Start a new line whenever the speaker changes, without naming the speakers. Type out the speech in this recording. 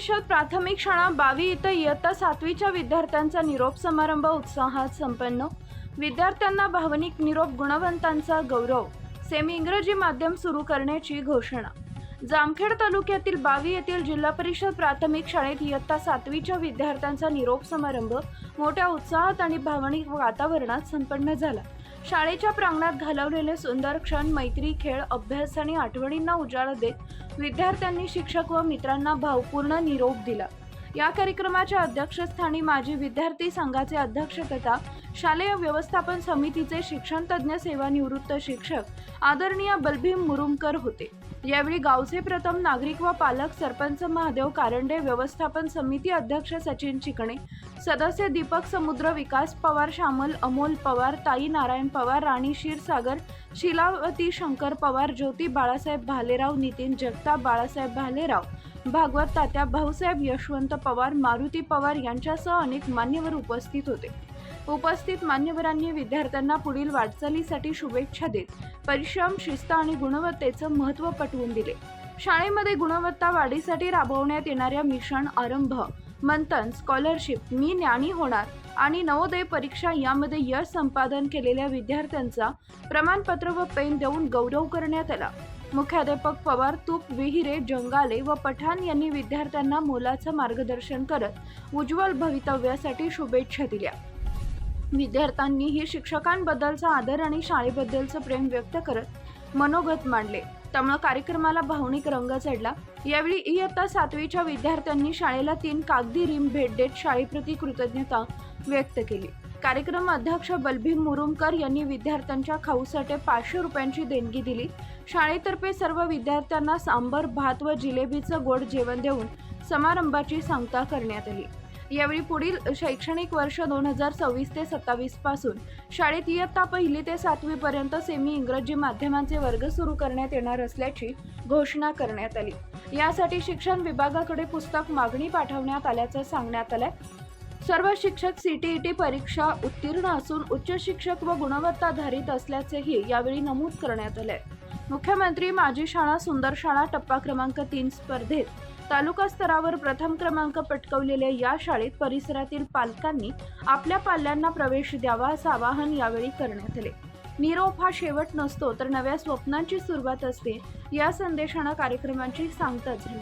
परिषद प्राथमिक शाळा बावी इथं इयत्ता 7वीच्या विद्यार्थ्यांचा निरोप समारंभ उत्साहात संपन्न। विद्यार्थ्यांना भावनिक निरोप, गुणवंतांचा गौरव। सेमी इंग्रजी माध्यम सुरू करण्याची घोषणा। जामखेड तालुक्यातील बावी येथील जिल्हा परिषद प्राथमिक शाळेत इयत्ता 7वीच्या विद्यार्थ्यांचा निरोप समारंभ मोठ्या उत्साहात आणि भावनिक वातावरणात संपन्न झाला। शाळेच्या प्रांगणात घालवलेले सुंदर क्षण, मैत्री, खेळ, अभ्यास आणि आठवणींना उजाळा देत विद्यार्थ्यांनी शिक्षक व मित्रांना भावपूर्ण निरोप दिला। या कार्यक्रमाच्या अध्यक्षस्थानी माजी विद्यार्थी संघाचे अध्यक्ष तथा शालेय व्यवस्थापन समितीचे शिक्षण तज्ञ सेवानिवृत्त शिक्षक आदरणीय बलभीम मुरुमकर होते। यावेळी गावचे प्रथम नागरिक व पालक, सरपंच महादेव कारंडे, व्यवस्थापन समिती अध्यक्ष सचिन चिकणे, सदस्य दीपक समुद्र, विकास पवार, श्यामल अमोल पवार, ताई नारायण पवार, राणी क्षीरसागर, शिलावती शंकर पवार, ज्योती बाळासाहेब भालेराव, नितीन जगताप, बाळासाहेब भालेराव, भागवत तात्या, भाऊसाहेब यशवंत पवार, मारुती पवार यांच्यासह अनेक मान्यवर उपस्थित होते। उपस्थित मान्यवरांनी विद्यार्थ्यांना पुढील वाटचालीसाठी शुभेच्छा देत परिश्रम, शिस्त आणि गुणवत्तेचं महत्त्व पटवून दिले। शाळेमध्ये गुणवत्ता वाढीसाठी राबवण्यात येणाऱ्या मिशन, आरंभ, मंथन, स्कॉलरशिप, मी ज्ञानी होणार आणि नवोदय परीक्षा यामध्ये यश संपादन केलेल्या विद्यार्थ्यांचा प्रमाणपत्र व पेन देऊन गौरव करण्यात आला। मुख्याध्यापक पवार, तूप, विहिरे, जंगाले व पठाण यांनी विद्यार्थ्यांना मोलाचं मार्गदर्शन करत उज्ज्वल भवितव्यासाठी शुभेच्छा दिल्या। विद्यार्थ्यांनीही शिक्षकांबद्दलचा आदर आणि शाळेबद्दलचं प्रेम व्यक्त करत मनोगत मांडले, त्यामुळे कार्यक्रमाला भावनिक रंग चढला। यावेळी इयत्ता 7वीच्या विद्यार्थ्यांनी शाळेला 3 कागदी रिम भेट देत शाळेप्रती कृतज्ञता व्यक्त केली। कार्यक्रम अध्यक्ष बलभीम मुरुमकर यांनी विद्यार्थ्यांच्या खाऊसाठी 500 रुपयांची देणगी दिली। शाळेतर्फे सर्व विद्यार्थ्यांना सांबर, भात व जिलेबीचं गोड जेवण देऊन समारंभाची सांगता करण्यात आली। यावेळी पुढील शैक्षणिक वर्ष 2026 ते 27 पासून शाळेत इयत्ता 1 ते 7वी पर्यंत सेमी इंग्रजी माध्यमांचे वर्ग सुरू करण्यात येणार असल्याची घोषणा करण्यात आली। यासाठी शिक्षण विभागाकडे पुस्तक मागणी पाठवण्यात आल्याचं सांगण्यात आलंय। सर्व शिक्षक CTET परीक्षा उत्तीर्ण असून उच्च शिक्षक व गुणवत्ताधारित असल्याचेही यावेळी नमूद करण्यात आले। मुख्यमंत्री माझी शाळा सुंदर शाळा टप्पा क्रमांक 3 स्पर्धेत तालुका स्तरावर प्रथम क्रमांक पटकावलेल्या या शाळेत परिसरातील पालकांनी आपल्या पाल्यांना प्रवेश द्यावा असं आवाहन यावेळी करण्यात आले। निरोप हा शेवट नसतो, तर नव्या स्वप्नांची सुरुवात असते, या संदेशाने कार्यक्रमाची सांगता झाली।